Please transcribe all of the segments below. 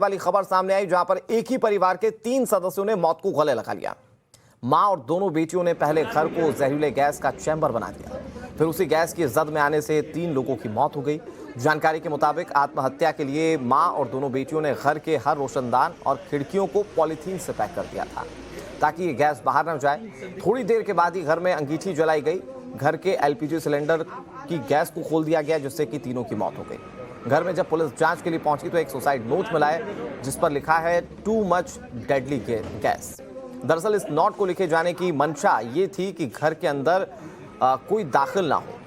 वाली खबर सामने आई जहां पर एक ही परिवार के 3 सदस्यों ने मौत को गले लगा लिया। मां और दोनों बेटियों ने पहले घर को जहरीले गैस का चैम्बर बना दिया, फिर उसी गैस की जद में आने से 3 लोगों की मौत हो गई। जानकारी के मुताबिक आत्महत्या के लिए मां और दोनों बेटियों ने घर के हर रोशनदान और खिड़कियों को पॉलीथीन से पैक कर दिया था ताकि ये गैस बाहर न जाए। थोड़ी देर के बाद ही घर में अंगीठी जलाई गई। घर के एलपीजी सिलेंडर की गैस को खोल दिया गया, जिससे कि तीनों की मौत हो गई। घर में जब पुलिस जांच के लिए पहुंची तो एक सुसाइड नोट मिला है जिस पर लिखा है टू मच डेडली गैस। दरअसल इस नोट को लिखे जाने की मंशा ये थी कि घर के अंदर कोई दाखिल ना हो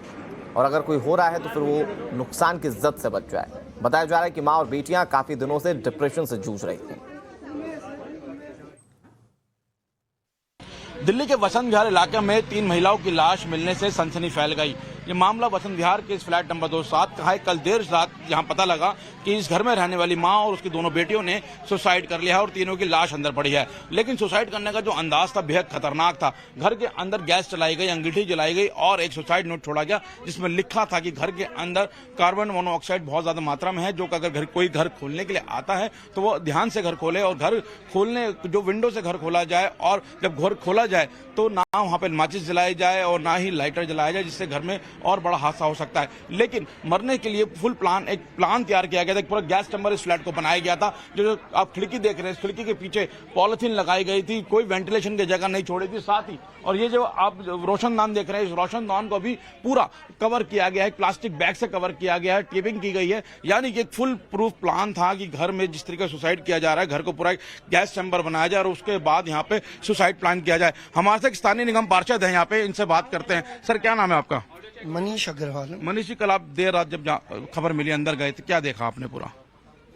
और अगर कोई हो रहा है तो फिर वो नुकसान की जद से बच जाए। बताया जा रहा है कि मां और बेटियां काफी दिनों से डिप्रेशन से जूझ रही थी। दिल्ली के वसंत विहार इलाके में 3 महिलाओं की लाश मिलने से सनसनी फैल गई। ये मामला वसंत विहार के इस फ्लैट नंबर 27 का है। कल देर रात यहाँ पता लगा कि इस घर में रहने वाली मां और उसकी दोनों बेटियों ने सुसाइड कर लिया है और तीनों की लाश अंदर पड़ी है। लेकिन सुसाइड करने का जो अंदाज था बेहद खतरनाक था। घर के अंदर गैस चलाई गई, अंगीठी जलाई गई और एक सुसाइड नोट छोड़ा गया जिसमें लिखा था कि घर के अंदर कार्बन मोनोऑक्साइड बहुत ज्यादा मात्रा में है, जो अगर कोई घर खोलने के लिए आता है तो वो ध्यान से घर खोले और घर खोलने जो विंडो से घर खोला जाए और जब घर खोला जाए तो ना वहां पर माचिस जलाई जाए और ना ही लाइटर जलाया जाए, जिससे घर में और बड़ा हादसा हो सकता है। लेकिन मरने के लिए फुल प्लान तैयार किया गया था। पूरा गैस चैम्बर इस फ्लैट को बनाया गया था। जो आप खिड़की देख रहे हैं, इस खिड़की के पीछे पॉलिथीन लगाई गई थी, कोई वेंटिलेशन की जगह नहीं छोड़ी थी। साथ ही और ये जो आप रोशनदान देख रहे हैं, इस रोशनदान को भी पूरा कवर किया गया है, प्लास्टिक बैग से कवर किया गया है, टेपिंग की गई है। यानी कि एक फुल प्रूफ प्लान था कि घर में जिस तरीके से सुसाइड किया जा रहा है, घर को पूरा गैस चैम्बर बनाया जाए और उसके बाद यहाँ पे सुसाइड प्लान किया जाए। हमारे साथ स्थानीय निगम पार्षद है यहाँ पे, इनसे बात करते हैं। सर, क्या नाम है आपका? मनीष अग्रवाल। मनीष जी, कल आप देर रात जब खबर मिली अंदर गए थे, क्या देखा आपने? पूरा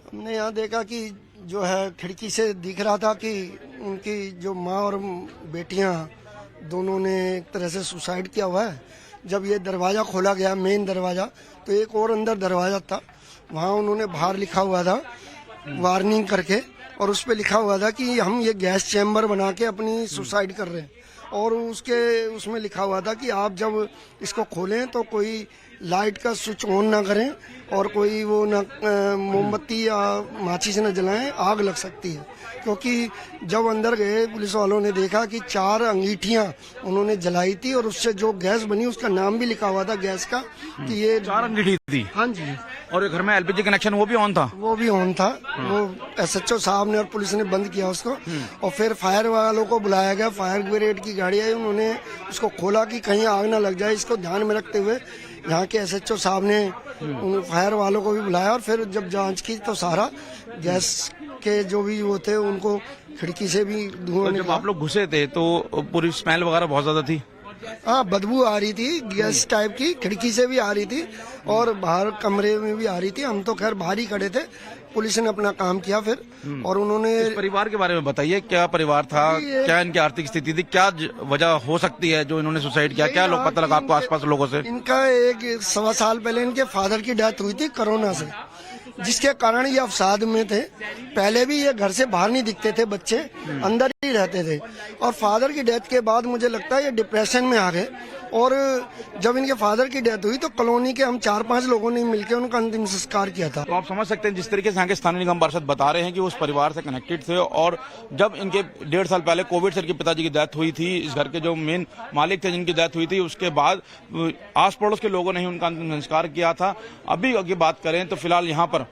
हमने यहाँ देखा कि जो है खिड़की से दिख रहा था कि उनकी जो माँ और बेटियाँ दोनों ने एक तरह से सुसाइड किया हुआ है। जब ये दरवाज़ा खोला गया, मेन दरवाज़ा, तो एक और अंदर दरवाज़ा था, वहाँ उन्होंने बाहर लिखा हुआ था वार्निंग करके, और उस पर लिखा हुआ था कि हम ये गैस चैम्बर बना के अपनी सुसाइड कर रहे हैं। और उसमें लिखा हुआ था कि आप जब इसको खोलें तो कोई लाइट का स्विच ऑन ना करें और कोई वो ना मोमबत्ती या माचिस न जलाएं, आग लग सकती है। क्योंकि जब अंदर गए पुलिस वालों ने देखा कि 4 अंगीठियां उन्होंने जलाई थी और उससे जो गैस बनी उसका नाम भी लिखा हुआ था गैस का कि ये 4 अंगीठी थी। हाँ जी। और ये घर में एलपीजी कनेक्शन वो भी ऑन था? वो भी ऑन था। वो एसएचओ साहब ने और पुलिस ने बंद किया उसको और फिर फायर वालों को बुलाया गया। फायर ब्रिगेड की गाड़ी आई, उन्होंने उसको खोला कि कहीं आग ना लग जाए। इसको ध्यान में रखते हुए यहाँ के एसएचओ साहब ने उन फायर वालों को भी बुलाया और फिर जब जांच की तो सारा गैस के जो भी वो थे उनको खिड़की से भी धुआं निकला। जब आप लोग घुसे थे तो पूरी स्मेल वगैरह बहुत ज्यादा थी? हाँ, बदबू आ रही थी गैस टाइप की, खिड़की से भी आ रही थी और बाहर कमरे में भी आ रही थी। हम तो खैर बाहर ही खड़े थे, पुलिस ने अपना काम किया फिर। और उन्होंने इस परिवार के बारे में बताइए, क्या परिवार था, क्या इनकी आर्थिक स्थिति थी, क्या वजह हो सकती है जो इन्होंने सुसाइड किया? क्या लोग पता लगा आपको आसपास लोगों से? इनका 1-1.25 साल पहले इनके फादर की डेथ हुई थी कोरोना से, जिसके कारण ये अवसाद में थे। पहले भी ये घर से बाहर नहीं दिखते थे, बच्चे अंदर ही रहते थे। और फादर की डेथ के बाद मुझे लगता है ये डिप्रेशन में आ गए। और जब इनके फादर की डेथ हुई तो कॉलोनी के हम 4-5 लोगों ने मिलकर उनका अंतिम संस्कार किया था। तो आप समझ सकते हैं जिस तरीके से यहाँ के स्थानीय निगम पार्षद बता रहे हैं कि उस परिवार से कनेक्टेड थे और जब इनके 1.5 साल पहले कोविड से इनके पिताजी की डेथ हुई थी, इस घर के जो मेन मालिक थे जिनकी डेथ हुई थी, उसके बाद आस पड़ोस के लोगों ने ही उनका अंतिम संस्कार किया था। अभी अगर बात करें तो फिलहाल यहाँ पर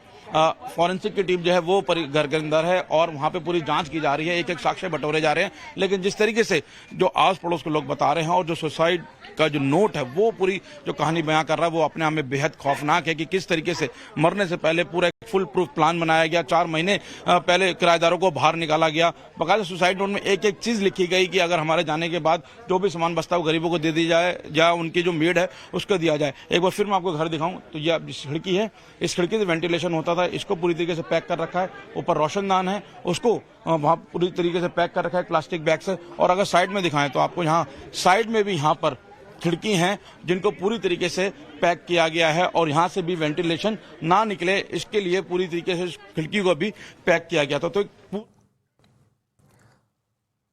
फॉरेंसिक की टीम जो है वो घर के अंदर है और वहां पे पूरी जांच की जा रही है, एक-एक साक्ष्य बटोरे जा रहे हैं। लेकिन जिस तरीके से जो आस पड़ोस के लोग बता रहे हैं और जो सुसाइड का जो नोट है वो पूरी जो कहानी बयां कर रहा है वो अपने आप में बेहद खौफनाक है कि किस तरीके से मरने से पहले पूरा एक फुल प्रूफ प्लान बनाया गया। 4 महीने पहले किराएदारों को बाहर निकाला गया। बकायदा सुसाइड नोट में एक-एक चीज लिखी गई कि अगर हमारे जाने के बाद जो भी सामान बचता है वो गरीबों को दे दी जाए या उनकी जो मेड है उसको दिया जाए। एक बार फिर मैं आपको घर दिखाऊं तो ये खिड़की है, इस खिड़की से वेंटिलेशन होता था, इसको पूरी तरीके से पैक कर रखा है। ऊपर रोशनदान है, उसको वहां पूरी तरीके से पैक कर रखा है प्लास्टिक बैग से। और अगर साइड में दिखाएं तो आपको यहाँ साइड में भी यहाँ पर खिड़की हैं जिनको पूरी तरीके से पैक किया गया है और यहाँ से भी वेंटिलेशन ना निकले इसके लिए पूरी तरीके से खिड़की को भी पैक किया गया था। तो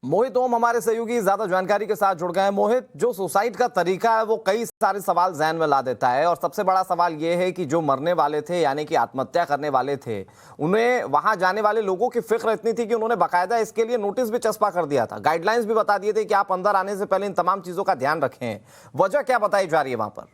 मोहित ओम हमारे सहयोगी ज्यादा जानकारी के साथ जुड़ गए हैं। मोहित, जो सुसाइड का तरीका है वो कई सारे सवाल जहन में ला देता है, और सबसे बड़ा सवाल ये है कि जो मरने वाले थे यानी कि आत्महत्या करने वाले थे, उन्हें वहां जाने वाले लोगों की फिक्र इतनी थी कि उन्होंने बाकायदा इसके लिए नोटिस भी चस्पा कर दिया था, गाइडलाइंस भी बता दिए थे कि आप अंदर आने से पहले इन तमाम चीजों का ध्यान रखें। वजह क्या बताई जा रही है वहां पर?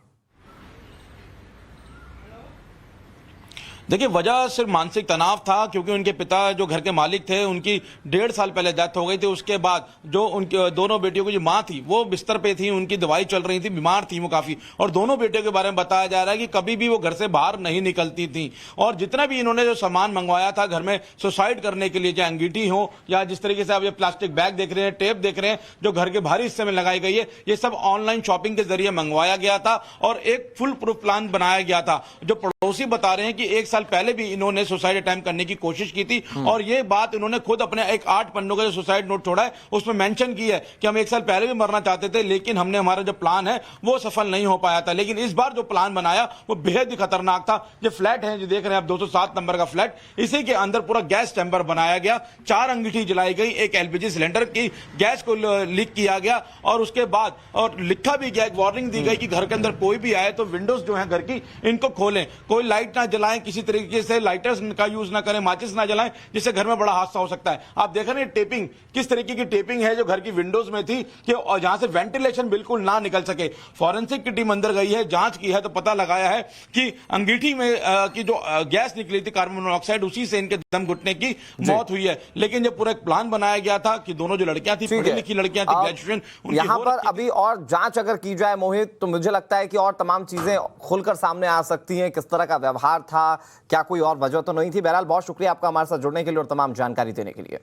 देखिए, वजह सिर्फ मानसिक तनाव था, क्योंकि उनके पिता जो घर के मालिक थे उनकी 1.5 साल पहले डेथ हो गई थी। उसके बाद जो उनके दोनों बेटियों की जो माँ थी वो बिस्तर पे थी, उनकी दवाई चल रही थी, बीमार थी वो काफी, और दोनों बेटियों के बारे में बताया जा रहा है कि कभी भी वो घर से बाहर नहीं निकलती थी, और जितना भी इन्होंने जो सामान मंगवाया था घर में सुसाइड करने के लिए, चाहे अंगीठी हो या जिस तरीके से आप ये प्लास्टिक बैग देख रहे हैं, टेप देख रहे हैं जो घर के बाहरी हिस्से में लगाई गई है, ये सब ऑनलाइन शॉपिंग के जरिए मंगवाया गया था और एक फुल प्रूफ प्लान बनाया गया था। जो पड़ोसी बता रहे हैं कि 1 साल पहले भी इन्होंने सुसाइड अटेम्प्ट करने की कोशिश की थी, और ये बात इन्होंने खुद अपने एक 8 पन्नों का जो सुसाइड नोट छोड़ा है उसमें मेंशन की है कि हम 1 साल पहले भी मरना चाहते थे, लेकिन हमने हमारा जो प्लान है वो सफल नहीं हो पाया था। लेकिन इस बार जो प्लान बनाया वो बेहद ही खतरनाक था। जो फ्लैट है, जो देख रहे हैं आप 207 नंबर का फ्लैट, इसी के अंदर पूरा गैस चैम्बर बनाया गया, 4 अंगीठी जलाई गई, एक एलपीजी सिलेंडर की गैस को लीक किया गया, और उसके बाद और लिखा भी गया, एक वार्निंग दी गई कि घर के अंदर कोई भी आए तो विंडोज जो है घर की इनको खोलें, कोई लाइट ना जलाएं, किसी तरीके से लाइटर्स का यूज ना करें, माचिस ना जलाएं, जिससे घर में बड़ा हादसा हो सकता है। आप देख रहे हैं टेपिंग, किस तरीके की टेपिंग है जो घर की विंडोज में थी कि जहां से वेंटिलेशन बिल्कुल ना निकल सके। फॉरेंसिक की टीम अंदर गई है, जांच की है, तो पता लगाया है कि अंगीठी में की जो गैस निकली थी कार्बन मोनोऑक्साइड, उसी से इनके दम घुटने की मौत हुई है। लेकिन जब पूरा एक प्लान बनाया गया था कि दोनों जो लड़कियां थी, पढ़ी लिखी लड़कियां थी, ग्रेजुएशन, यहां पर अभी और जांच अगर की जाए मोहित, तो मुझे लगता है कि और तमाम चीजें खुलकर सामने आ सकती हैं। किस तरह का व्यवहार था, क्या कोई और वजह तो नहीं थी? बहरहाल बहुत शुक्रिया आपका हमारे साथ जुड़ने के लिए और तमाम जानकारी देने के लिए।